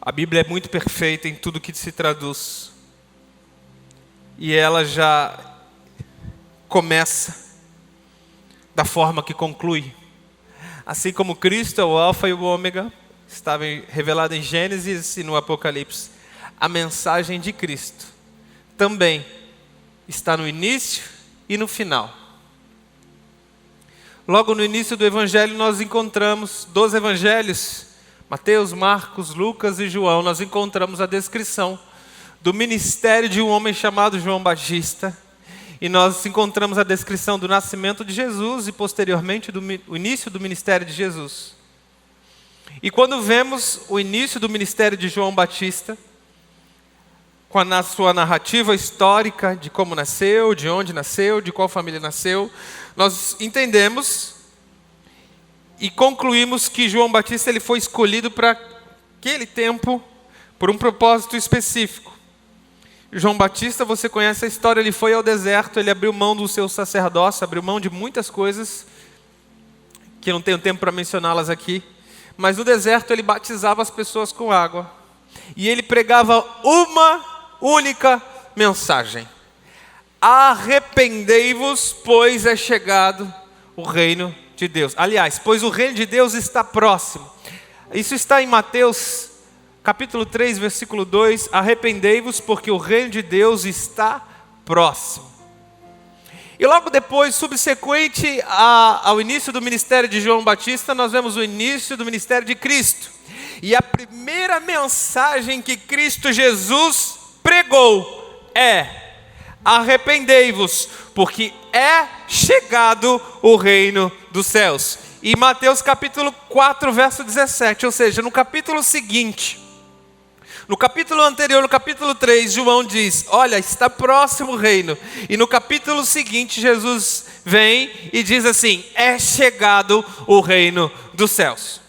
A Bíblia é muito perfeita em tudo que se traduz. E ela já começa da forma que conclui. Assim como Cristo é o Alfa e o Ômega, estava revelado em Gênesis e no Apocalipse, a mensagem de Cristo também está no início e no final. Logo no início do Evangelho nós encontramos 12 evangelhos, Mateus, Marcos, Lucas e João. Nós encontramos a descrição do ministério de um homem chamado João Batista. E nós encontramos a descrição do nascimento de Jesus e posteriormente o início do ministério de Jesus. E quando vemos o início do ministério de João Batista, com a sua narrativa histórica de como nasceu, de onde nasceu, de qual família nasceu, nós entendemos e concluímos que João Batista ele foi escolhido para aquele tempo, por um propósito específico. João Batista, você conhece a história, ele foi ao deserto, ele abriu mão do seu sacerdócio, abriu mão de muitas coisas, que eu não tenho tempo para mencioná-las aqui, mas no deserto ele batizava as pessoas com água, e ele pregava uma única mensagem: arrependei-vos, pois é chegado o reino de Deus. Aliás, pois o reino de Deus está próximo. Isso está em Mateus capítulo 3, versículo 2, arrependei-vos porque o reino de Deus está próximo. E logo depois, subsequente ao início do ministério de João Batista, nós vemos o início do ministério de Cristo. E a primeira mensagem que Cristo Jesus pregou é: arrependei-vos, porque é chegado o reino dos céus. E Mateus capítulo 4, verso 17, ou seja, no capítulo seguinte, no capítulo anterior, no capítulo 3, João diz: olha, está próximo o reino. E no capítulo seguinte, Jesus vem e diz assim: é chegado o reino dos céus.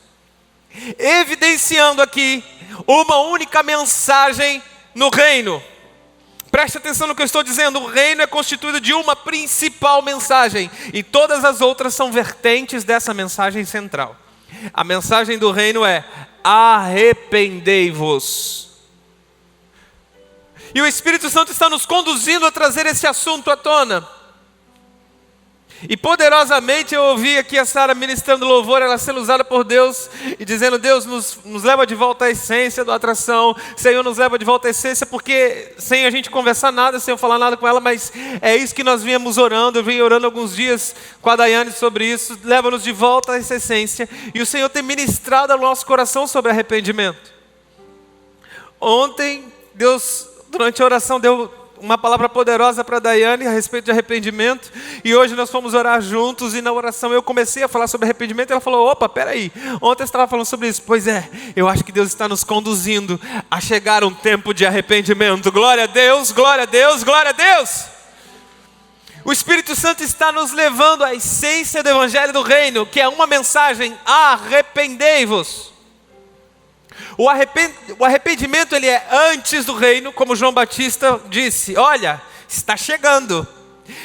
Evidenciando aqui uma única mensagem no reino. Preste atenção no que eu estou dizendo. O reino é constituído de uma principal mensagem, e todas as outras são vertentes dessa mensagem central. A mensagem do reino é: arrependei-vos. E o Espírito Santo está nos conduzindo a trazer esse assunto à tona. E poderosamente eu ouvi aqui a Sara ministrando louvor, ela sendo usada por Deus e dizendo: Deus nos leva de volta à essência da atração. Senhor, nos leva de volta à essência, porque sem a gente conversar nada, sem eu falar nada com ela, mas é isso que nós viemos orando. Eu vim orando alguns dias com a Daiane sobre isso. Leva-nos de volta a essa essência. E o Senhor tem ministrado ao nosso coração sobre arrependimento. Ontem Deus, durante a oração, deu uma palavra poderosa para a Daiane a respeito de arrependimento. E hoje nós fomos orar juntos, e na oração eu comecei a falar sobre arrependimento. E ela falou: opa, peraí, ontem eu estava falando sobre isso. Pois é, eu acho que Deus está nos conduzindo a chegar um tempo de arrependimento. Glória a Deus, glória a Deus, glória a Deus. O Espírito Santo está nos levando à essência do Evangelho do Reino, que é uma mensagem: arrependei-vos. O arrependimento ele é antes do reino, como João Batista disse: olha, está chegando.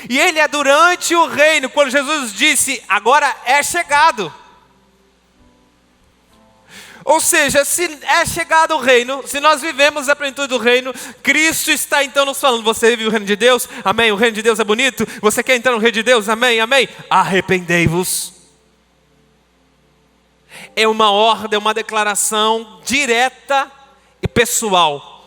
E ele é durante o reino, quando Jesus disse: agora é chegado. Ou seja, se é chegado o reino, se nós vivemos a plenitude do reino, Cristo está então nos falando: você vive o reino de Deus? Amém. O reino de Deus é bonito? Você quer entrar no reino de Deus? Amém, amém. Arrependei-vos. É uma ordem, uma declaração direta e pessoal.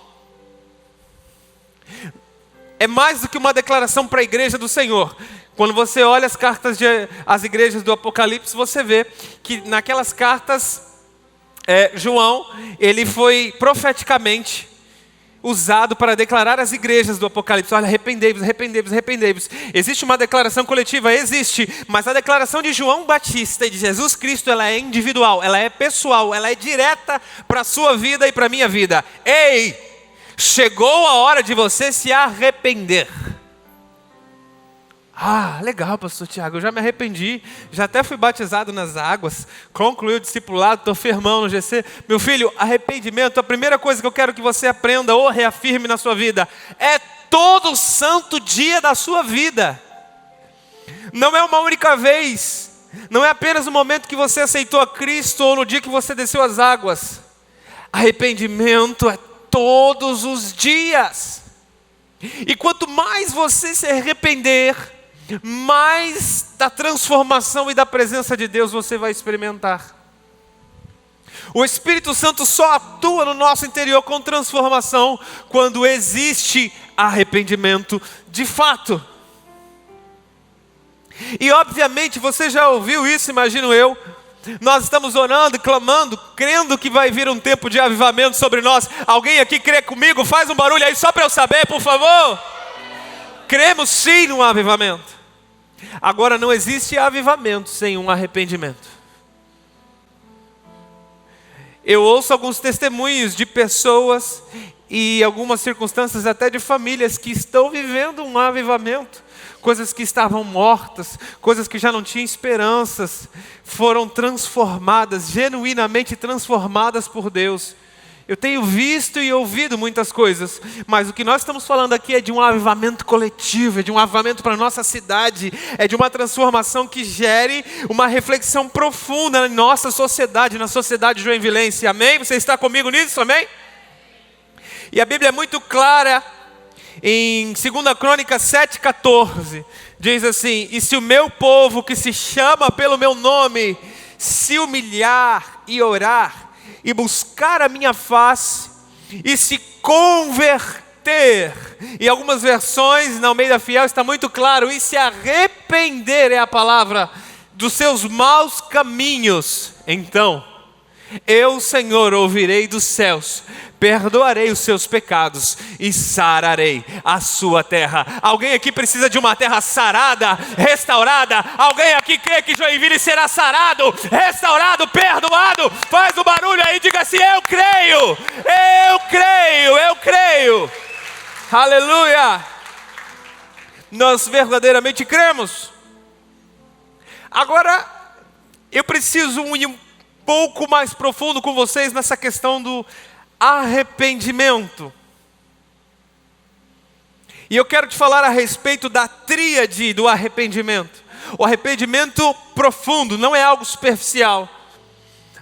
É mais do que uma declaração para a igreja do Senhor. Quando você olha as igrejas do Apocalipse, você vê que naquelas cartas, João, ele foi profeticamente usado para declarar às igrejas do Apocalipse: olha, arrependei-vos, arrependei-vos, arrependei-vos. Existe uma declaração coletiva? Existe, mas a declaração de João Batista e de Jesus Cristo, ela é individual, ela é pessoal, ela é direta para a sua vida e para a minha vida. Ei, chegou a hora de você se arrepender. Ah, legal, pastor Tiago, eu já me arrependi, já até fui batizado nas águas, concluí o discipulado, estou firmão no GC. Meu filho, arrependimento, a primeira coisa que eu quero que você aprenda ou reafirme na sua vida, é todo santo dia da sua vida. Não é uma única vez, não é apenas no momento que você aceitou a Cristo ou no dia que você desceu as águas. Arrependimento é todos os dias. E quanto mais você se arrepender, mais da transformação e da presença de Deus você vai experimentar. O Espírito Santo só atua no nosso interior com transformação quando existe arrependimento de fato. E obviamente você já ouviu isso, imagino eu. Nós estamos orando e clamando, crendo que vai vir um tempo de avivamento sobre nós. Alguém aqui crê comigo? Faz um barulho aí só para eu saber, por favor. Cremos sim no avivamento. Agora, não existe avivamento sem um arrependimento. Eu ouço alguns testemunhos de pessoas e algumas circunstâncias até de famílias que estão vivendo um avivamento. Coisas que estavam mortas, coisas que já não tinham esperanças, foram transformadas, genuinamente transformadas por Deus. Eu tenho visto e ouvido muitas coisas, mas o que nós estamos falando aqui é de um avivamento coletivo, é de um avivamento para a nossa cidade, é de uma transformação que gere uma reflexão profunda na nossa sociedade, na sociedade joinvilense. Amém? Você está comigo nisso? Amém? E a Bíblia é muito clara. Em 2 Crônicas 7,14, diz assim: e se o meu povo que se chama pelo meu nome se humilhar e orar e buscar a minha face e se converter, em algumas versões, na Almeida Fiel está muito claro, e se arrepender é a palavra, dos seus maus caminhos, então eu, Senhor, ouvirei dos céus, perdoarei os seus pecados e sararei a sua terra. Alguém aqui precisa de uma terra sarada, restaurada? Alguém aqui crê que Joinville será sarado, restaurado, perdoado? Faz o barulho aí, diga assim: eu creio, eu creio, eu creio. Aleluia! Nós verdadeiramente cremos. Agora, eu preciso ir um pouco mais profundo com vocês nessa questão do arrependimento. E eu quero te falar a respeito da tríade do arrependimento. O arrependimento profundo não é algo superficial.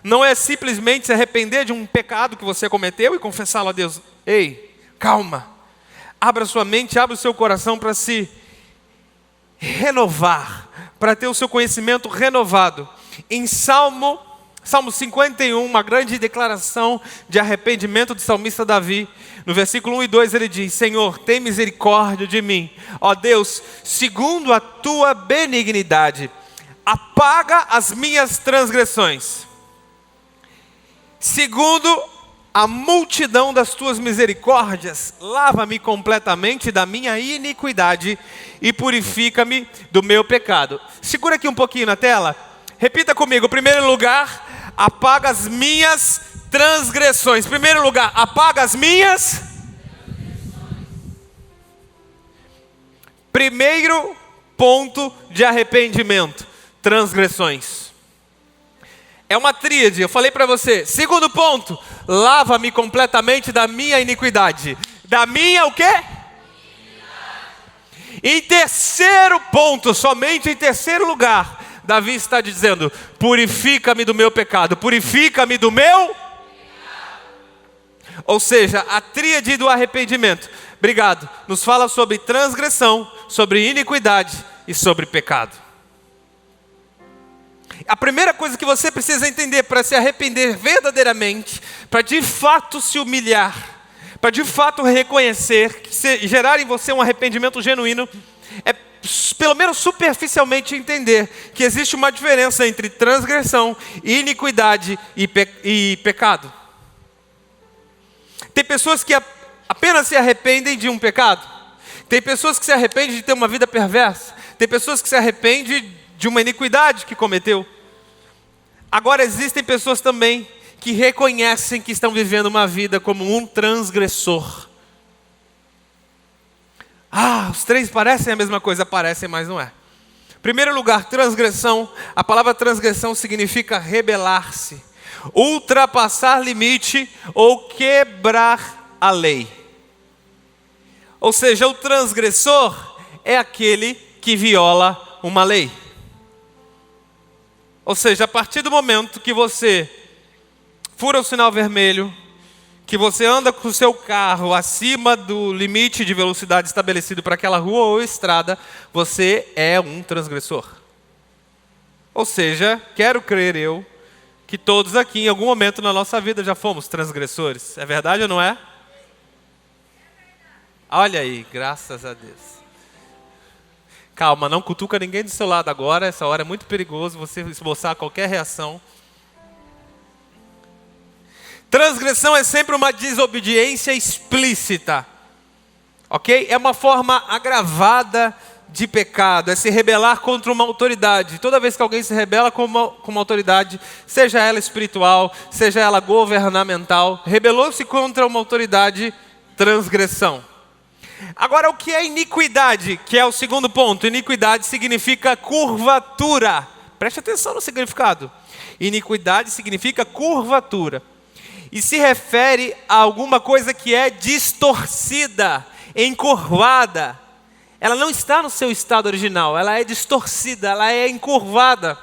Não é simplesmente se arrepender de um pecado que você cometeu e confessá-lo a Deus. Ei, calma. Abra sua mente, abra o seu coração para se renovar, para ter o seu conhecimento renovado. Em Salmo 51, uma grande declaração de arrependimento do salmista Davi. No versículo 1 e 2 ele diz: Senhor, tem misericórdia de mim. Ó Deus, segundo a tua benignidade, apaga as minhas transgressões. Segundo a multidão das tuas misericórdias, lava-me completamente da minha iniquidade e purifica-me do meu pecado. Segura aqui um pouquinho na tela. Repita comigo. Primeiro lugar, apaga as minhas transgressões. Primeiro lugar, apaga as minhas. Primeiro ponto de arrependimento: transgressões. É uma tríade, eu falei para você. Segundo ponto, lava-me completamente da minha iniquidade. Da minha o quê? Em terceiro ponto, somente em terceiro lugar, Davi está dizendo: purifica-me do meu pecado, purifica-me do meu pecado. Ou seja, a tríade do arrependimento, obrigado, nos fala sobre transgressão, sobre iniquidade e sobre pecado. A primeira coisa que você precisa entender para se arrepender verdadeiramente, para de fato se humilhar, para de fato reconhecer, gerar em você um arrependimento genuíno, é pelo menos superficialmente entender que existe uma diferença entre transgressão, iniquidade e pecado. Tem pessoas que apenas se arrependem de um pecado. Tem pessoas que se arrependem de ter uma vida perversa. Tem pessoas que se arrependem de uma iniquidade que cometeu. Agora existem pessoas também que reconhecem que estão vivendo uma vida como um transgressor. Os três parecem a mesma coisa, parecem, mas não é. Primeiro lugar, transgressão. A palavra transgressão significa rebelar-se, ultrapassar limite ou quebrar a lei. Ou seja, o transgressor é aquele que viola uma lei. Ou seja, a partir do momento que você fura o sinal vermelho, que você anda com o seu carro acima do limite de velocidade estabelecido para aquela rua ou estrada, você é um transgressor. Ou seja, quero crer eu, que todos aqui em algum momento na nossa vida já fomos transgressores. É verdade ou não é? Olha aí, graças a Deus. Calma, não cutuca ninguém do seu lado agora, essa hora é muito perigoso você esboçar qualquer reação. Transgressão é sempre uma desobediência explícita, ok? É uma forma agravada de pecado, é se rebelar contra uma autoridade. Toda vez que alguém se rebela com uma autoridade, seja ela espiritual, seja ela governamental, rebelou-se contra uma autoridade, transgressão. Agora, o que é iniquidade? Que é o segundo ponto. Iniquidade significa curvatura. Preste atenção no significado. Iniquidade significa curvatura. E se refere a alguma coisa que é distorcida, encurvada. Ela não está no seu estado original, ela é distorcida, ela é encurvada.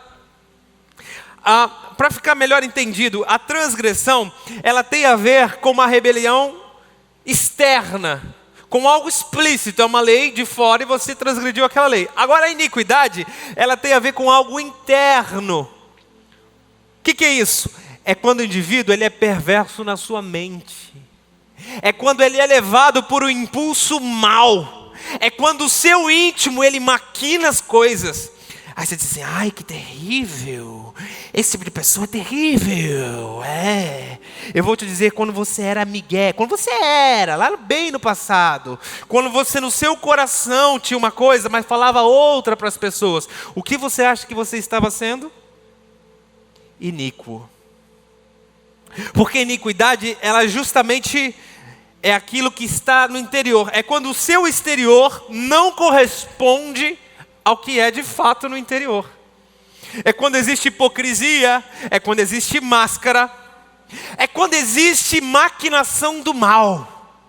Para ficar melhor entendido, a transgressão, ela tem a ver com uma rebelião externa, com algo explícito, é uma lei de fora e você transgrediu aquela lei. Agora a iniquidade, ela tem a ver com algo interno. O que é isso? É quando o indivíduo ele é perverso na sua mente. É quando ele é levado por um impulso mau. É quando o seu íntimo ele maquina as coisas. Aí você diz assim, ai que terrível. Esse tipo de pessoa é terrível. Eu vou te dizer, quando você era migué, quando você era, lá bem no passado, quando você no seu coração tinha uma coisa, mas falava outra para as pessoas, o que você acha que você estava sendo? Iníquo. Porque iniquidade, ela justamente é aquilo que está no interior. É quando o seu exterior não corresponde ao que é de fato no interior. É quando existe hipocrisia, é quando existe máscara, é quando existe maquinação do mal.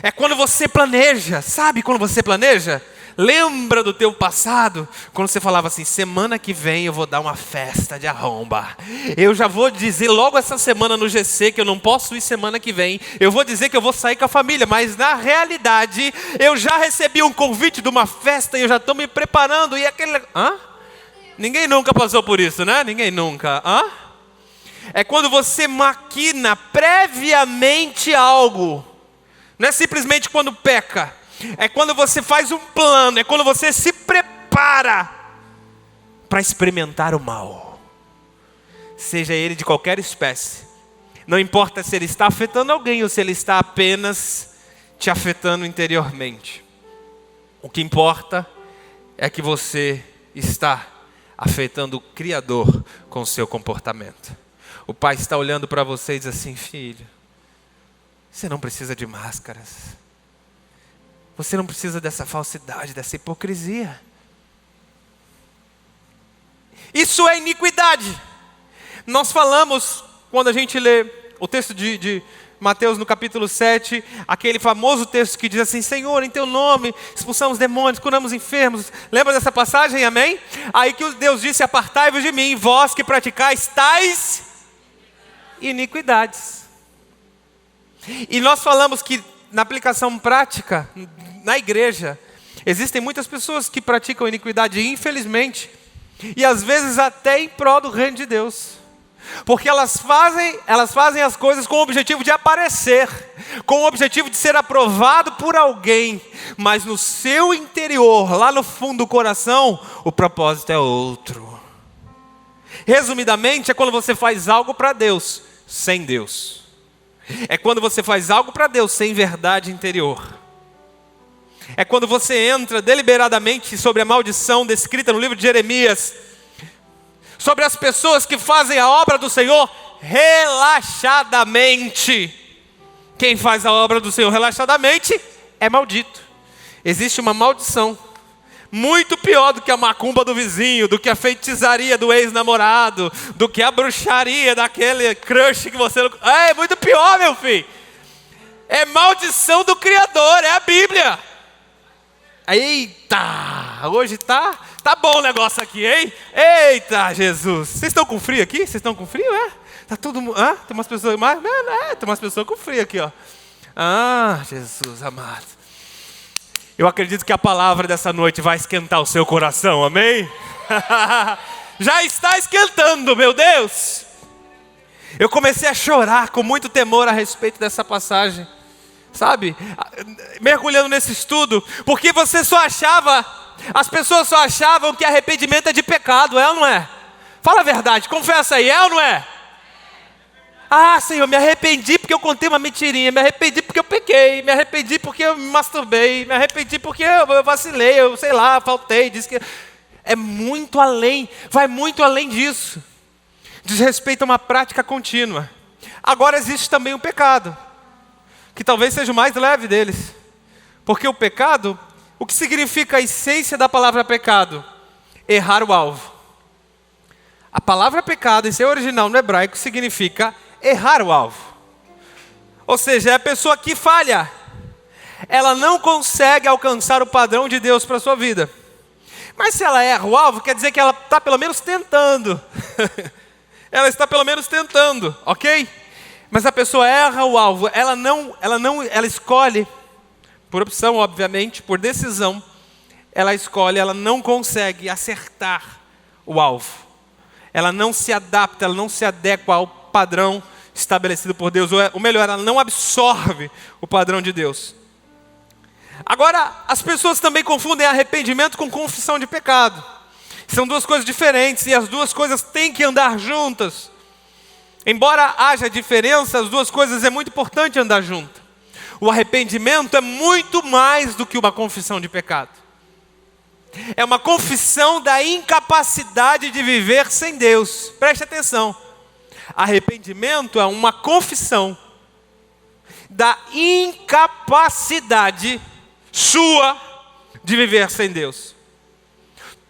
É quando você planeja, sabe quando você planeja? Lembra do teu passado? Quando você falava assim, semana que vem eu vou dar uma festa de arromba. Eu já vou dizer logo essa semana no GC que eu não posso ir semana que vem. Eu vou dizer que eu vou sair com a família. Mas na realidade, eu já recebi um convite de uma festa e eu já estou me preparando. E aquele... Ninguém nunca passou por isso, né? Ninguém nunca. É quando você maquina previamente algo. Não é simplesmente quando peca. É quando você faz um plano, é quando você se prepara para experimentar o mal. Seja ele de qualquer espécie. Não importa se ele está afetando alguém ou se ele está apenas te afetando interiormente. O que importa é que você está afetando o Criador com o seu comportamento. O Pai está olhando para você e diz assim, filho, você não precisa de máscaras. Você não precisa dessa falsidade, dessa hipocrisia. Isso é iniquidade. Nós falamos, quando a gente lê o texto de Mateus no capítulo 7, aquele famoso texto que diz assim, Senhor, em teu nome expulsamos demônios, curamos enfermos. Lembra dessa passagem, amém? Aí que Deus disse, apartai-vos de mim, vós que praticais tais iniquidades. E nós falamos que na aplicação prática, na igreja, existem muitas pessoas que praticam iniquidade, infelizmente, e às vezes até em prol do reino de Deus. Porque elas fazem as coisas com o objetivo de aparecer, com o objetivo de ser aprovado por alguém, mas no seu interior, lá no fundo do coração, o propósito é outro. Resumidamente, é quando você faz algo para Deus, sem Deus. É quando você faz algo para Deus sem verdade interior. É quando você entra deliberadamente sobre a maldição descrita no livro de Jeremias, sobre as pessoas que fazem a obra do Senhor relaxadamente. Quem faz a obra do Senhor relaxadamente é maldito. Existe uma maldição muito pior do que a macumba do vizinho, do que a feitiçaria do ex-namorado, do que a bruxaria daquele crush que você... É muito pior, meu filho. É maldição do Criador, é a Bíblia. Eita, hoje tá bom o negócio aqui, hein? Eita, Jesus. Vocês estão com frio aqui? Vocês estão com frio, é? Tá todo mundo... Hã? Tem umas pessoas mais... tem umas pessoas com frio aqui, ó. Ah, Jesus amado. Eu acredito que a palavra dessa noite vai esquentar o seu coração, amém? Já está esquentando, meu Deus. Eu comecei a chorar com muito temor a respeito dessa passagem. Sabe? Mergulhando nesse estudo. Porque você só achava... As pessoas só achavam que arrependimento é de pecado, é ou não é? Fala a verdade, confessa aí, é ou não é? Ah, Senhor, me arrependi porque eu contei uma mentirinha, me arrependi porque eu pequei, me arrependi porque eu me masturbei, me arrependi porque eu vacilei, eu sei lá, faltei, disse que... É muito além, vai muito além disso. Diz respeito a uma prática contínua. Agora existe também o pecado, que talvez seja o mais leve deles. Porque o pecado, o que significa a essência da palavra pecado? Errar o alvo. A palavra pecado, em seu original no hebraico, significa errar o alvo. Ou seja, é a pessoa que falha. Ela não consegue alcançar o padrão de Deus para a sua vida. Mas se ela erra o alvo, quer dizer que ela está pelo menos tentando. Ela está pelo menos tentando, ok? Mas a pessoa erra o alvo. Ela escolhe, por opção, obviamente, por decisão, ela não consegue acertar o alvo. Ela não se adapta, ela não se adequa ao padrão estabelecido por Deus. Ou melhor, ela não absorve o padrão de Deus. Agora, as pessoas também confundem arrependimento com confissão de pecado. São duas coisas diferentes e as duas coisas têm que andar juntas. Embora haja diferença, as duas coisas é muito importante andar junto. O arrependimento é muito mais do que uma confissão de pecado. É uma confissão da incapacidade de viver sem Deus. Preste atenção. Arrependimento é uma confissão da incapacidade sua de viver sem Deus.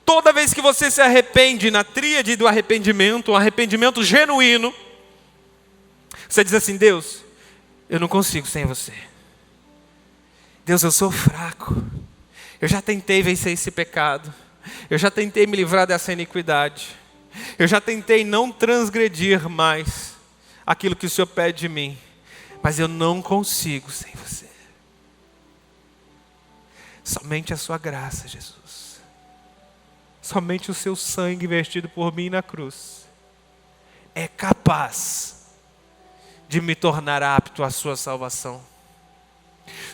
Toda vez que você se arrepende na tríade do arrependimento, um arrependimento genuíno, você diz assim: Deus, eu não consigo sem você. Deus, eu sou fraco. Eu já tentei vencer esse pecado. Eu já tentei me livrar dessa iniquidade. Eu já tentei não transgredir mais aquilo que o Senhor pede de mim. Mas eu não consigo sem você. Somente a sua graça, Jesus. Somente o seu sangue vertido por mim na cruz é capaz de me tornar apto à sua salvação.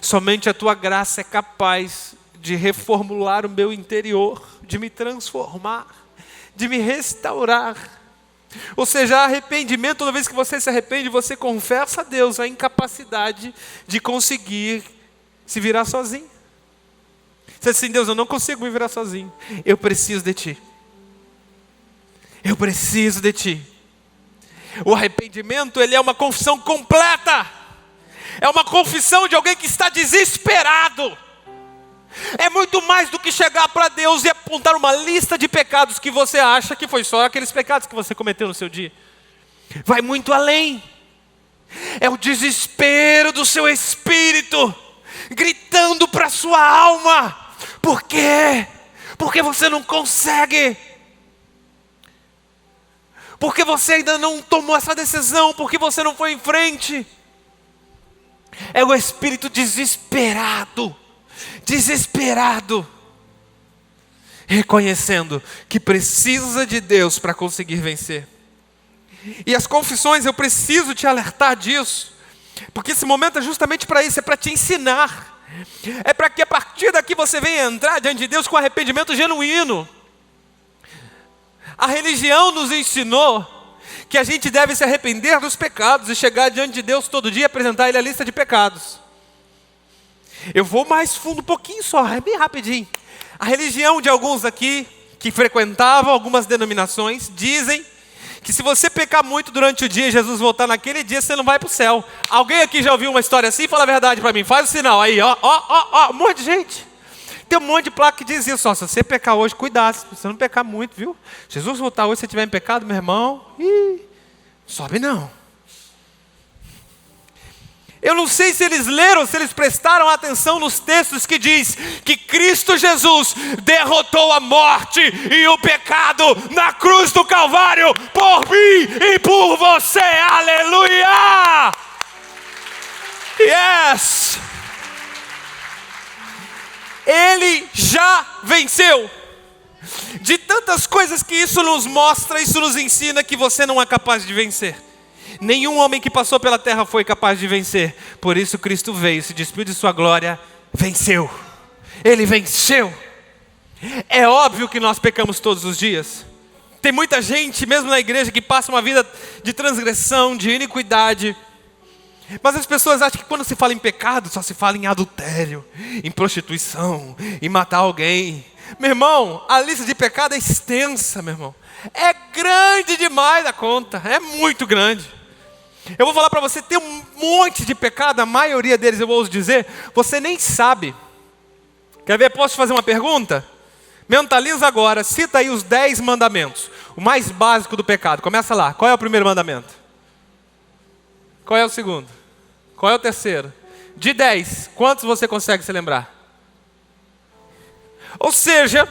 Somente a tua graça é capaz de reformular o meu interior, de me transformar, de me restaurar. Ou seja, arrependimento, toda vez que você se arrepende, você confessa a Deus a incapacidade de conseguir se virar sozinho. Você diz assim: Deus, eu não consigo me virar sozinho. Eu preciso de Ti. Eu preciso de Ti. O arrependimento, ele é uma confissão completa. É uma confissão de alguém que está desesperado. É muito mais do que chegar para Deus e apontar uma lista de pecados que você acha que foi só aqueles pecados que você cometeu no seu dia. Vai muito além. É o desespero do seu espírito gritando para a sua alma. Por quê? Porque você não consegue. Porque você ainda não tomou essa decisão. Porque você não foi em frente. É o espírito desesperado. Desesperado. Reconhecendo que precisa de Deus para conseguir vencer. E as confissões, eu preciso te alertar disso. Porque esse momento é justamente para isso. É para te ensinar. É para que a partir daqui você venha entrar diante de Deus com arrependimento genuíno. A religião nos ensinou que a gente deve se arrepender dos pecados e chegar diante de Deus todo dia e apresentar a Ele a lista de pecados. Eu vou mais fundo um pouquinho só, é bem rapidinho. A religião de alguns aqui, que frequentavam algumas denominações, dizem que se você pecar muito durante o dia e Jesus voltar naquele dia, você não vai para o céu. Alguém aqui já ouviu uma história assim? Fala a verdade para mim, faz o sinal aí, ó, um monte de gente. Tem um monte de placa que diz isso, ó, se você pecar hoje, cuidado, se você não pecar muito, viu? Jesus voltar hoje, se você estiver em pecado, meu irmão, sobe não. Eu não sei se eles leram, se eles prestaram atenção nos textos que diz que Cristo Jesus derrotou a morte e o pecado na cruz do Calvário por mim e por você. Aleluia! Yes! Ele já venceu. De tantas coisas que isso nos mostra, isso nos ensina que você não é capaz de vencer. Nenhum homem que passou pela terra foi capaz de vencer. Por isso Cristo veio, se despiu de sua glória, venceu. Ele venceu. É óbvio que nós pecamos todos os dias. Tem muita gente, mesmo na igreja, que passa uma vida de transgressão, de iniquidade. Mas as pessoas acham que quando se fala em pecado, só se fala em adultério, em prostituição, em matar alguém. Meu irmão, a lista de pecado é extensa, meu irmão. É grande demais a conta, é muito grande. Eu vou falar para você, tem um monte de pecado, a maioria deles, eu ouso dizer, você nem sabe. Quer ver? Posso te fazer uma pergunta? Mentaliza agora, cita aí os 10 mandamentos. O mais básico do pecado, começa lá. Qual é o primeiro mandamento? Qual é o segundo? Qual é o terceiro? De 10, quantos você consegue se lembrar? Ou seja,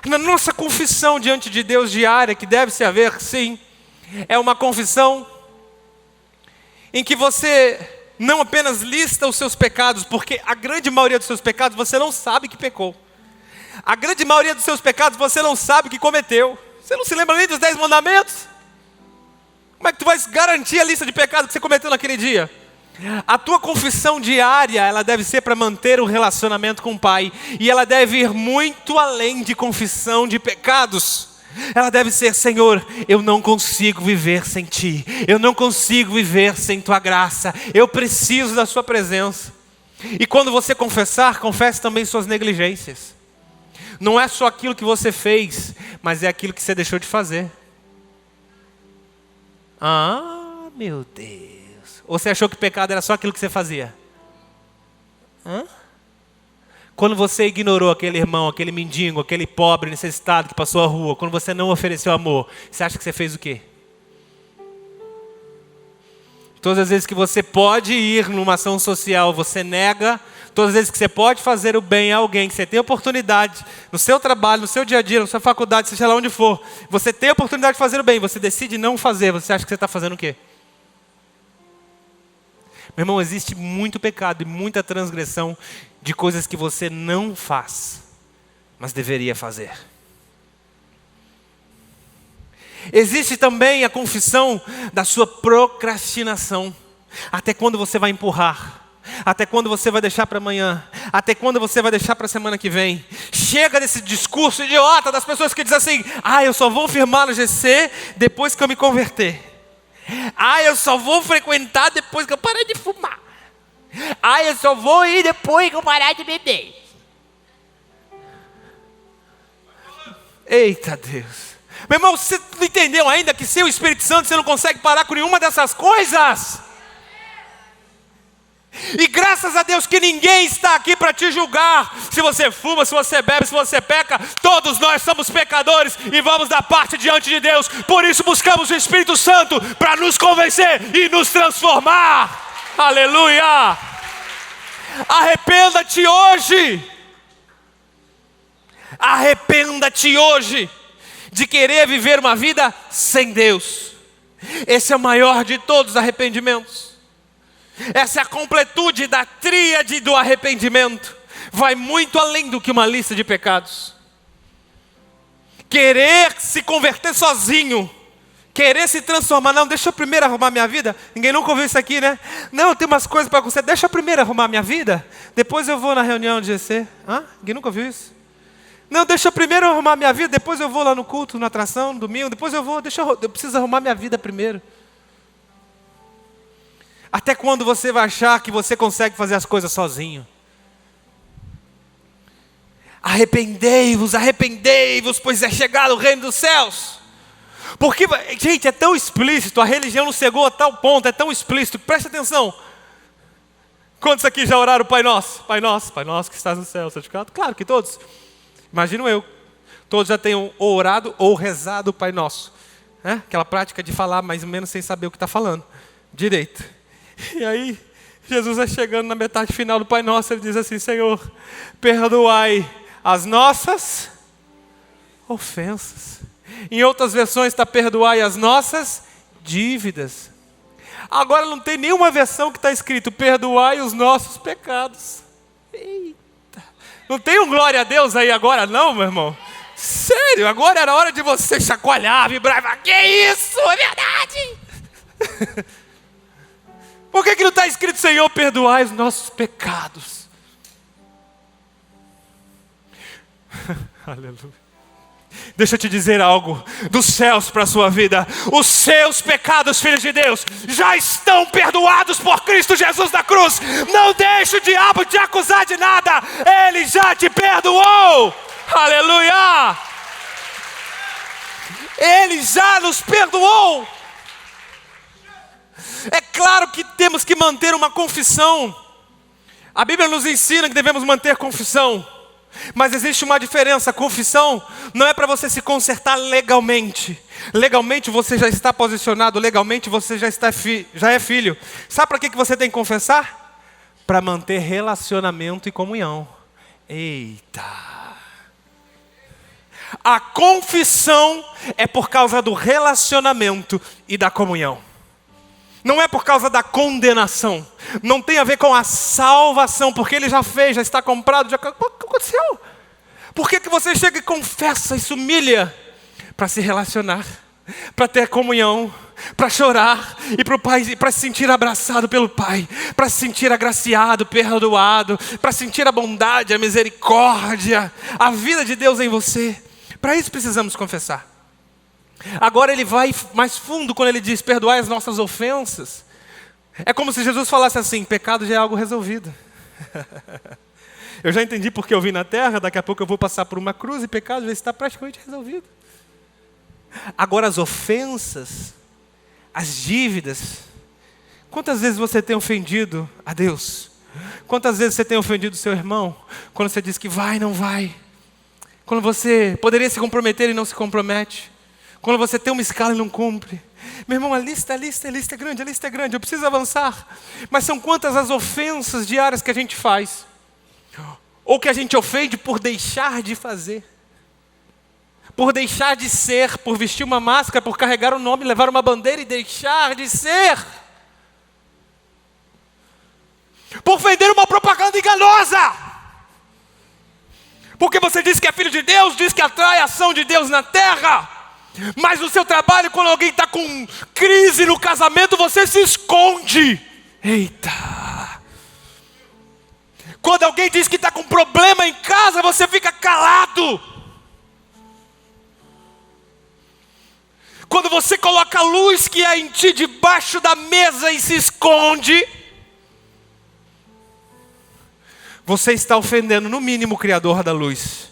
na nossa confissão diante de Deus diária, que deve se haver, sim, é uma confissão em que você não apenas lista os seus pecados, porque a grande maioria dos seus pecados você não sabe que pecou. A grande maioria dos seus pecados você não sabe que cometeu. Você não se lembra nem dos 10 mandamentos? Como é que tu vai garantir a lista de pecados que você cometeu naquele dia? A tua confissão diária, ela deve ser para manter o relacionamento com o Pai. E ela deve ir muito além de confissão de pecados. Ela deve ser: Senhor, eu não consigo viver sem Ti. Eu não consigo viver sem Tua graça. Eu preciso da Sua presença. E quando você confessar, confesse também suas negligências. Não é só aquilo que você fez, mas é aquilo que você deixou de fazer. Ah, meu Deus. Ou você achou que pecado era só aquilo que você fazia? Quando você ignorou aquele irmão, aquele mendigo, aquele pobre necessitado que passou a rua, quando você não ofereceu amor, você acha que você fez o quê? Todas as vezes que você pode ir numa ação social, você nega. Todas as vezes que você pode fazer o bem a alguém, que você tem oportunidade, no seu trabalho, no seu dia a dia, na sua faculdade, seja lá onde for, você tem a oportunidade de fazer o bem, você decide não fazer, você acha que você está fazendo o quê? Meu irmão, existe muito pecado e muita transgressão de coisas que você não faz, mas deveria fazer. Existe também a confissão da sua procrastinação. Até quando você vai empurrar? Até quando você vai deixar para amanhã? Até quando você vai deixar para a semana que vem? Chega desse discurso idiota das pessoas que dizem assim: eu só vou firmar no GC depois que eu me converter. Eu só vou frequentar depois que eu parar de fumar. Eu só vou ir depois que eu parar de beber. Eita Deus. Meu irmão, você não entendeu ainda que sem o Espírito Santo você não consegue parar com nenhuma dessas coisas? E graças a Deus que ninguém está aqui para te julgar. Se você fuma, se você bebe, se você peca, todos nós somos pecadores e vamos dar parte diante de Deus. Por isso buscamos o Espírito Santo para nos convencer e nos transformar. Aleluia! Arrependa-te hoje. Arrependa-te hoje de querer viver uma vida sem Deus. Esse é o maior de todos os arrependimentos. Essa é a completude da tríade do arrependimento. Vai muito além do que uma lista de pecados. Querer se converter sozinho, querer se transformar. Não, deixa eu primeiro arrumar minha vida. Ninguém nunca ouviu isso aqui, né? Não, eu tenho umas coisas para acontecer. Deixa eu primeiro arrumar minha vida, depois eu vou na reunião de GC. Ninguém nunca ouviu isso? Não, deixa eu primeiro arrumar minha vida, depois eu vou lá no culto, na atração, no domingo. Depois eu vou, eu preciso arrumar minha vida primeiro. Até quando você vai achar que você consegue fazer as coisas sozinho? Arrependei-vos, arrependei-vos, pois é chegado o reino dos céus. Porque, gente, é tão explícito, a religião não chegou a tal ponto, é tão explícito, presta atenção. Quantos aqui já oraram o Pai Nosso? Pai Nosso que estás no céu, santificado? Claro que todos. Imagino eu. Todos já tenham orado ou rezado o Pai Nosso. Aquela prática de falar mais ou menos sem saber o que está falando direito. E aí, Jesus vai chegando na metade final do Pai Nosso, ele diz assim: Senhor, perdoai as nossas ofensas. Em outras versões está perdoai as nossas dívidas. Agora não tem nenhuma versão que está escrito perdoai os nossos pecados. Eita! Não tem um glória a Deus aí agora não, meu irmão? Sério, agora era hora de você chacoalhar, vibrar e falar: que isso, é verdade! Por que não está escrito Senhor, perdoai os nossos pecados? Aleluia. Deixa eu te dizer algo dos céus para a sua vida. Os seus pecados, filhos de Deus, já estão perdoados por Cristo Jesus na cruz. Não deixe o diabo te acusar de nada. Ele já te perdoou. Aleluia. Ele já nos perdoou. É claro que temos que manter uma confissão. A Bíblia nos ensina que devemos manter confissão. Mas existe uma diferença. A confissão não é para você se consertar legalmente. Legalmente você já está posicionado. Legalmente você já é filho. Sabe para que você tem que confessar? Para manter relacionamento e comunhão. Eita! A confissão é por causa do relacionamento e da comunhão. Não é por causa da condenação. Não tem a ver com a salvação, porque ele já fez, já está comprado. O que aconteceu? Por que você chega e confessa e se humilha? Para se relacionar, para ter comunhão, para chorar e para o Pai, para se sentir abraçado pelo Pai, para se sentir agraciado, perdoado, para sentir a bondade, a misericórdia, a vida de Deus em você. Para isso precisamos confessar. Agora ele vai mais fundo quando ele diz perdoai as nossas ofensas. É como se Jesus falasse assim: pecado já é algo resolvido. Eu já entendi porque eu vim na terra, daqui a pouco eu vou passar por uma cruz e pecado já está praticamente resolvido. Agora as ofensas, as dívidas, quantas vezes você tem ofendido a Deus? Quantas vezes você tem ofendido o seu irmão? Quando você diz que vai, não vai. Quando você poderia se comprometer e não se compromete. Quando você tem uma escala e não cumpre. Meu irmão, a lista é grande, eu preciso avançar. Mas são quantas as ofensas diárias que a gente faz? Ou que a gente ofende por deixar de fazer. Por deixar de ser, por vestir uma máscara, por carregar um nome, levar uma bandeira e deixar de ser. Por vender uma propaganda enganosa. Porque você diz que é filho de Deus, diz que atrai a ação de Deus na terra. Mas no seu trabalho, quando alguém está com crise no casamento, você se esconde. Eita! Quando alguém diz que está com problema em casa, você fica calado. Quando você coloca a luz que é em ti debaixo da mesa e se esconde, você está ofendendo no mínimo o Criador da luz.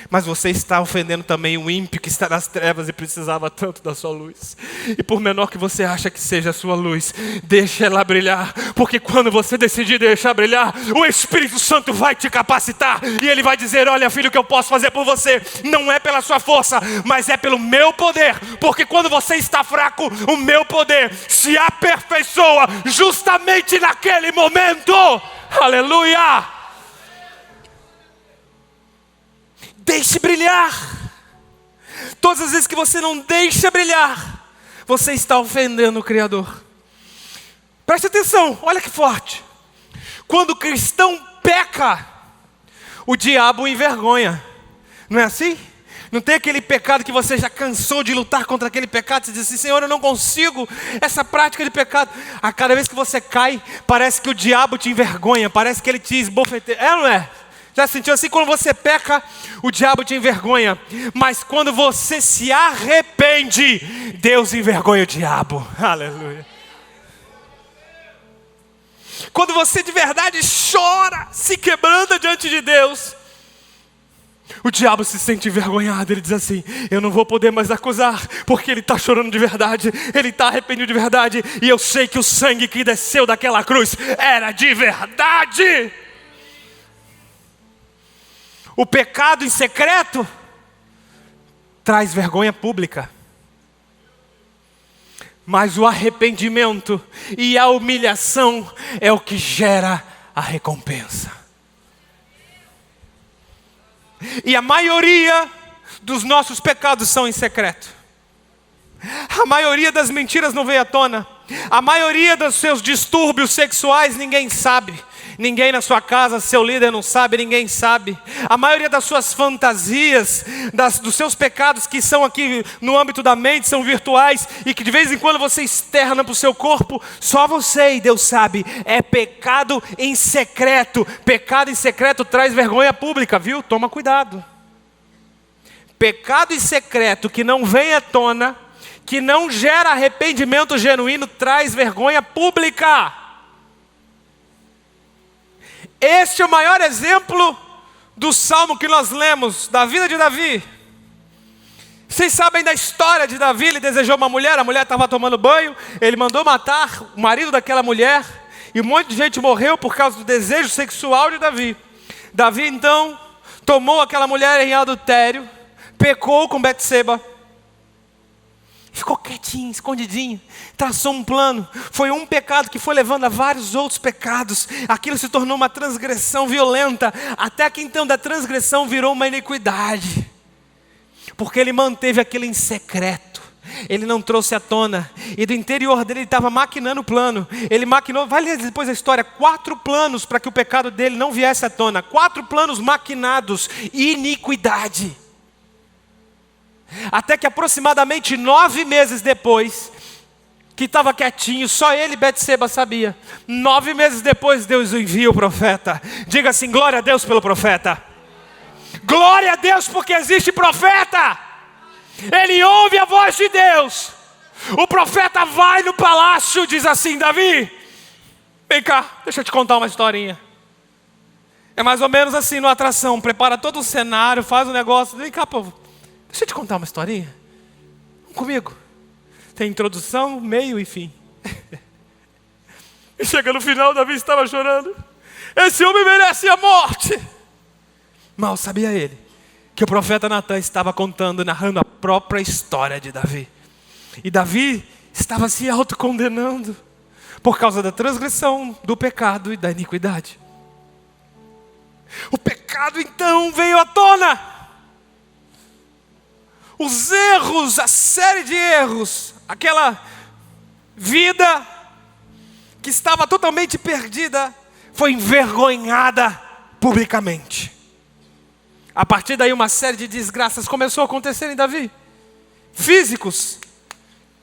Mas você está ofendendo também o ímpio que está nas trevas e precisava tanto da sua luz. E por menor que você acha que seja a sua luz, deixa ela brilhar. Porque quando você decidir deixar brilhar, o Espírito Santo vai te capacitar. E Ele vai dizer: olha filho, o que eu posso fazer por você não é pela sua força, mas é pelo meu poder. Porque quando você está fraco, o meu poder se aperfeiçoa justamente naquele momento. Aleluia! Deixe brilhar. Todas as vezes que você não deixa brilhar, você está ofendendo o Criador. Preste atenção, olha que forte. Quando o cristão peca, o diabo o envergonha. Não é assim? Não tem aquele pecado que você já cansou de lutar contra aquele pecado. Você diz assim: Senhor, eu não consigo essa prática de pecado. A cada vez que você cai, parece que o diabo te envergonha. Parece que ele te esbofeteia. É ou não é? Já sentiu assim? Quando você peca, o diabo te envergonha. Mas quando você se arrepende, Deus envergonha o diabo. Aleluia. Quando você de verdade chora, se quebranta diante de Deus, o diabo se sente envergonhado. Ele diz assim: eu não vou poder mais acusar, porque ele está chorando de verdade, ele está arrependido de verdade, e eu sei que o sangue que desceu daquela cruz era de verdade. O pecado em secreto traz vergonha pública. Mas o arrependimento e a humilhação é o que gera a recompensa. E a maioria dos nossos pecados são em secreto. A maioria das mentiras não veio à tona. A maioria dos seus distúrbios sexuais ninguém sabe. Ninguém na sua casa, seu líder não sabe, ninguém sabe. A maioria das suas fantasias, dos seus pecados que são aqui no âmbito da mente, são virtuais e que de vez em quando você externa para o seu corpo, só você e Deus sabe. É pecado em secreto. Pecado em secreto traz vergonha pública, viu? Toma cuidado. Pecado em secreto que não vem à tona, que não gera arrependimento genuíno, traz vergonha pública. Este é o maior exemplo do salmo que nós lemos, da vida de Davi. Vocês sabem da história de Davi. Ele desejou uma mulher, a mulher estava tomando banho, ele mandou matar o marido daquela mulher, e um monte de gente morreu por causa do desejo sexual de Davi. Davi então tomou aquela mulher em adultério, pecou com Betseba, ficou quietinho, escondidinho, traçou um plano. Foi um pecado que foi levando a vários outros pecados. Aquilo se tornou uma transgressão violenta, até que então da transgressão virou uma iniquidade, porque ele manteve aquilo em secreto. Ele não trouxe à tona, e do interior dele ele estava maquinando o plano. Ele maquinou, vai ler depois a história, 4 planos para que o pecado dele não viesse à tona. 4 planos maquinados, iniquidade. Até que aproximadamente 9 meses depois, que estava quietinho, só ele e Betseba sabia. 9 meses depois Deus envia o profeta. Diga assim: glória a Deus pelo profeta. Glória a Deus porque existe profeta. Ele ouve a voz de Deus. O profeta vai no palácio, diz assim: Davi, vem cá, deixa eu te contar uma historinha. É mais ou menos assim, numa atração, prepara todo o cenário, faz um negócio. Vem cá, povo, deixa eu te contar uma historinha. Vamos comigo. Tem introdução, meio e fim. E chega no final, Davi estava chorando. Esse homem merece a morte. Mal sabia ele que o profeta Natan estava contando, narrando a própria história de Davi. E Davi estava se autocondenando por causa da transgressão, do pecado e da iniquidade. O pecado então veio à tona. Os erros, a série de erros, aquela vida que estava totalmente perdida, foi envergonhada publicamente. A partir daí uma série de desgraças começou a acontecer em Davi. Físicos.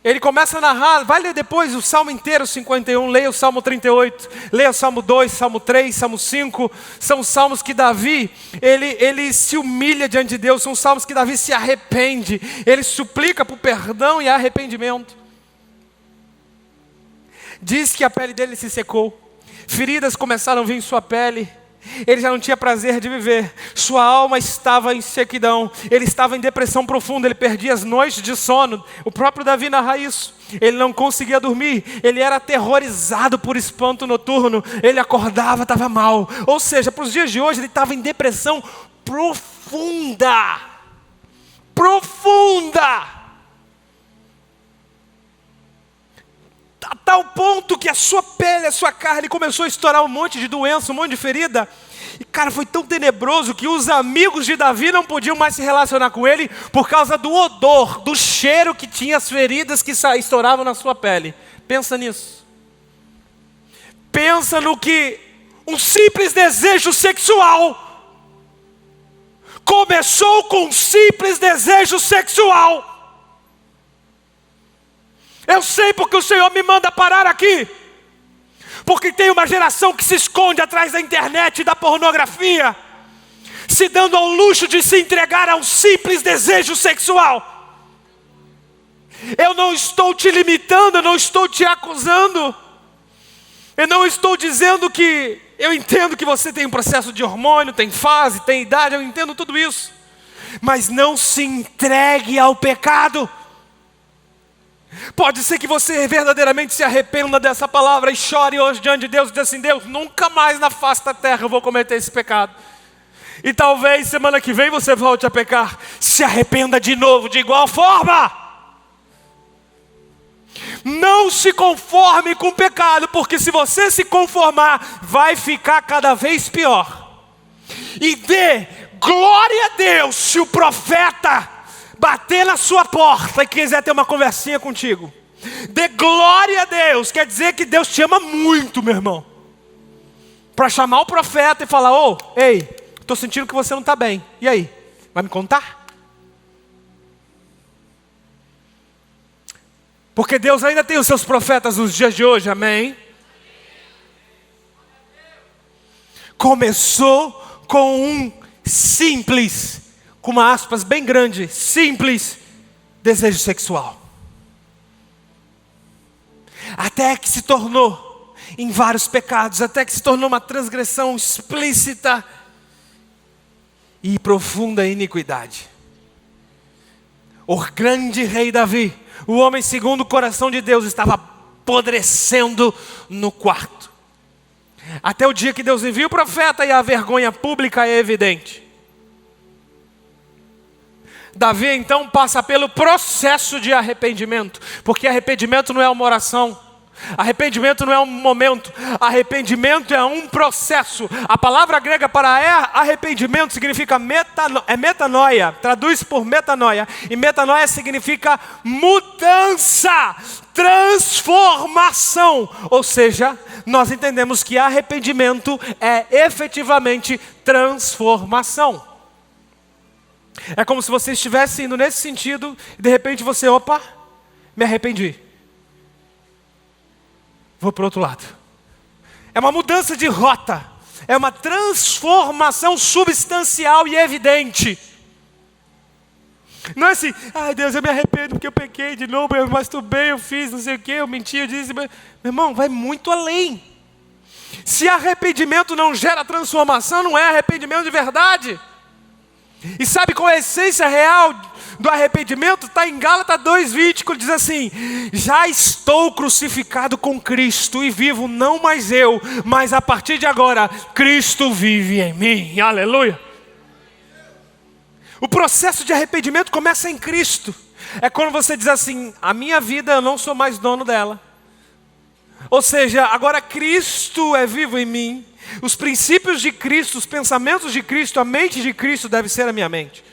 Ele começa a narrar, vai ler depois o Salmo inteiro, 51, leia o Salmo 38, leia o Salmo 2, Salmo 3, Salmo 5, são salmos que Davi, ele se humilha diante de Deus, são salmos que Davi se arrepende, ele suplica por perdão e arrependimento. Diz que a pele dele se secou, feridas começaram a vir em sua pele, ele já não tinha prazer de viver, sua alma estava em sequidão, ele estava em depressão profunda, ele perdia as noites de sono. O próprio Davi narra isso. Ele não conseguia dormir, ele era aterrorizado por espanto noturno, ele acordava, estava mal. Ou seja, para os dias de hoje ele estava em depressão profunda. A tal ponto que a sua pele, a sua carne começou a estourar um monte de doença, um monte de ferida. E cara, foi tão tenebroso que os amigos de Davi não podiam mais se relacionar com ele por causa do odor, do cheiro que tinha as feridas que estouravam na sua pele. Pensa nisso. Pensa no que um simples desejo sexual começou com um simples desejo sexual. Eu sei porque o Senhor me manda parar aqui. Porque tem uma geração que se esconde atrás da internet e da pornografia, se dando ao luxo de se entregar a um simples desejo sexual. Eu não estou te limitando, eu não estou te acusando. Eu não estou dizendo que... Eu entendo que você tem um processo de hormônio, tem fase, tem idade, eu entendo tudo isso. Mas não se entregue ao pecado. Pode ser que você verdadeiramente se arrependa dessa palavra e chore hoje diante de Deus e diz assim: Deus, nunca mais na face da terra eu vou cometer esse pecado. E talvez semana que vem você volte a pecar. Se arrependa de novo, de igual forma. Não se conforme com o pecado, porque se você se conformar, vai ficar cada vez pior. E dê glória a Deus se o profeta bater na sua porta e quiser ter uma conversinha contigo. Dê glória a Deus, quer dizer que Deus te ama muito, meu irmão. Para chamar o profeta e falar: ei, estou sentindo que você não está bem. E aí, vai me contar? Porque Deus ainda tem os seus profetas nos dias de hoje, amém? Começou com um simples, com uma aspas bem grande, simples desejo sexual. Até que se tornou em vários pecados, até que se tornou uma transgressão explícita e profunda iniquidade. O grande rei Davi, o homem segundo o coração de Deus, estava apodrecendo no quarto. Até o dia que Deus envia o profeta e a vergonha pública é evidente. Davi então passa pelo processo de arrependimento, porque arrependimento não é uma oração, arrependimento não é um momento, arrependimento é um processo. A palavra grega para arrependimento significa metanoia, traduz por metanoia, e metanoia significa mudança, transformação. Ou seja, nós entendemos que arrependimento é efetivamente transformação. É como se você estivesse indo nesse sentido e de repente você, me arrependi. Vou para o outro lado. É uma mudança de rota. É uma transformação substancial e evidente. Não é assim: ai Deus, eu me arrependo porque eu pequei de novo, eu masturbei, eu fiz não sei o que, eu menti, eu disse. Meu irmão, vai muito além. Se arrependimento não gera transformação, não é arrependimento de verdade. E sabe qual é a essência real do arrependimento? Está em Gálatas 2:20, que diz assim: já estou crucificado com Cristo e vivo não mais eu, mas a partir de agora Cristo vive em mim. Aleluia. O processo de arrependimento começa em Cristo. É quando você diz assim: a minha vida eu não sou mais dono dela. Ou seja, agora Cristo é vivo em mim. Os princípios de Cristo, os pensamentos de Cristo, a mente de Cristo deve ser a minha mente.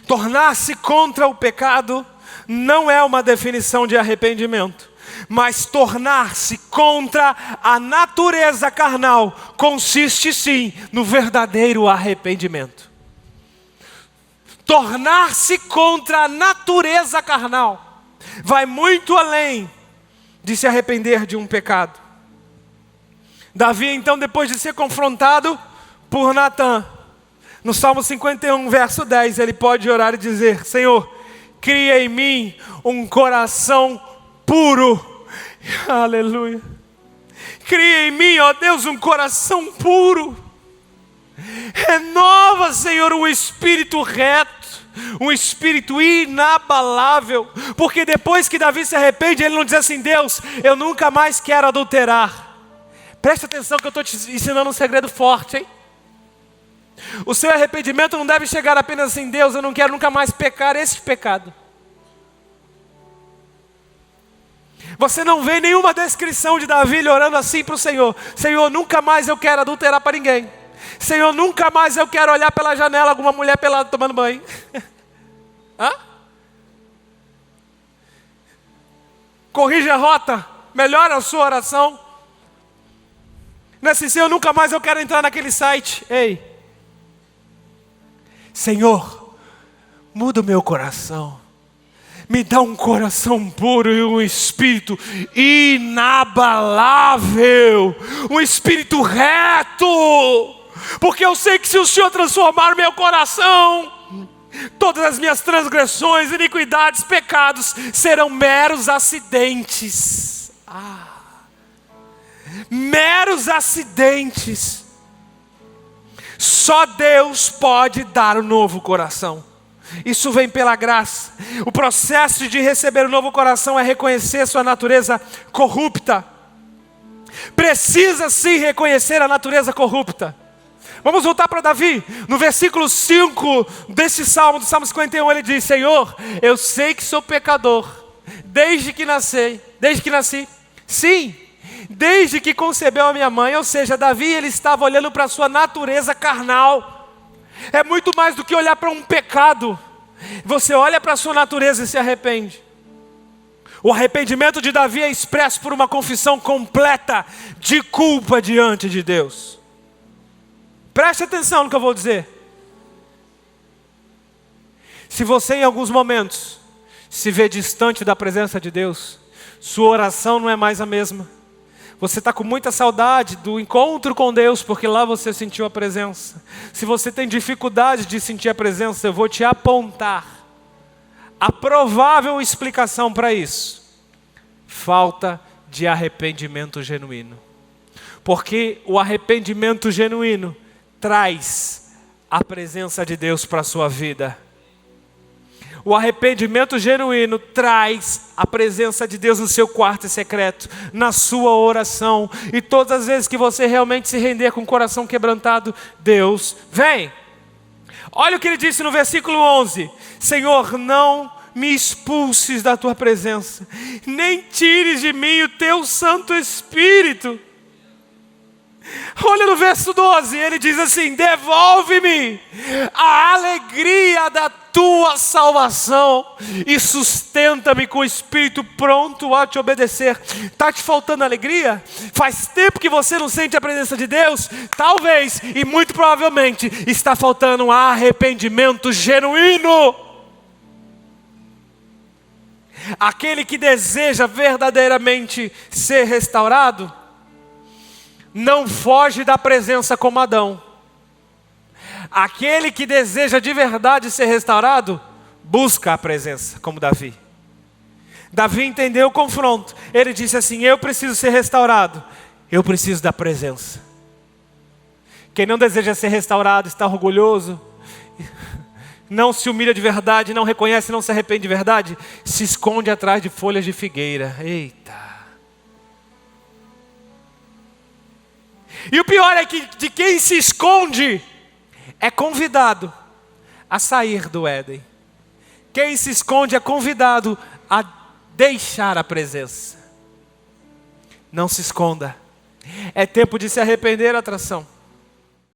Tornar-se contra o pecado não é uma definição de arrependimento, mas tornar-se contra a natureza carnal consiste sim no verdadeiro arrependimento. Tornar-se contra a natureza carnal vai muito além de se arrepender de um pecado. Davi então, depois de ser confrontado por Natã, no Salmo 51, verso 10, ele pode orar e dizer: Senhor, cria em mim um coração puro. Aleluia. Cria em mim, ó Deus, um coração puro. Renova, Senhor, um espírito reto, um espírito inabalável. Porque depois que Davi se arrepende, ele não diz assim: Deus, eu nunca mais quero adulterar. Presta atenção que eu estou te ensinando um segredo forte, hein? O seu arrependimento não deve chegar apenas assim: Deus, eu não quero nunca mais pecar este pecado. Você não vê nenhuma descrição de Davi orando assim para o Senhor: Senhor, nunca mais eu quero adulterar para ninguém. Senhor, nunca mais eu quero olhar pela janela alguma mulher pelada tomando banho. Hã? Corrige a rota, melhora a sua oração. Não é assim: Senhor, nunca mais eu quero entrar naquele site. Ei, Senhor, muda o meu coração. Me dá um coração puro e um espírito inabalável. Um espírito reto. Porque eu sei que se o Senhor transformar o meu coração, todas as minhas transgressões, iniquidades, pecados serão meros acidentes. Meros acidentes. Só Deus pode dar um novo coração. Isso vem pela graça. O processo de receber um novo coração é reconhecer sua natureza corrupta. Precisa sim reconhecer a natureza corrupta. Vamos voltar para Davi. No versículo 5 desse salmo, do Salmo 51, ele diz: Senhor, eu sei que sou pecador. desde que nasci. Sim, desde que concebeu a minha mãe. Ou seja, Davi, ele estava olhando para a sua natureza carnal. É muito mais do que olhar para um pecado. Você olha para a sua natureza e se arrepende. O arrependimento de Davi é expresso por uma confissão completa de culpa diante de Deus. Preste atenção no que eu vou dizer. Se você em alguns momentos se vê distante da presença de Deus, sua oração não é mais a mesma. Você está com muita saudade do encontro com Deus, porque lá você sentiu a presença. Se você tem dificuldade de sentir a presença, eu vou te apontar a provável explicação para isso: falta de arrependimento genuíno. Porque o arrependimento genuíno traz a presença de Deus para a sua vida. O arrependimento genuíno traz a presença de Deus no seu quarto secreto, na sua oração. E todas as vezes que você realmente se render com o coração quebrantado, Deus vem. Olha o que ele disse no versículo 11: Senhor, não me expulses da tua presença, nem tires de mim o teu Santo Espírito. Olha no verso 12, ele diz assim: devolve-me a alegria da tua salvação e sustenta-me com o espírito pronto a te obedecer. Está te faltando alegria? Faz tempo que você não sente a presença de Deus? Talvez, e muito provavelmente, está faltando um arrependimento genuíno. Aquele que deseja verdadeiramente ser restaurado não foge da presença como Adão. Aquele que deseja de verdade ser restaurado, busca a presença, como Davi. Davi entendeu o confronto. Ele disse assim: eu preciso ser restaurado, eu preciso da presença. Quem não deseja ser restaurado está orgulhoso, não se humilha de verdade, não reconhece, não se arrepende de verdade, se esconde atrás de folhas de figueira. Eita! E o pior é que de quem se esconde é convidado a sair do Éden. Quem se esconde é convidado a deixar a presença. Não se esconda. É tempo de se arrepender, atração.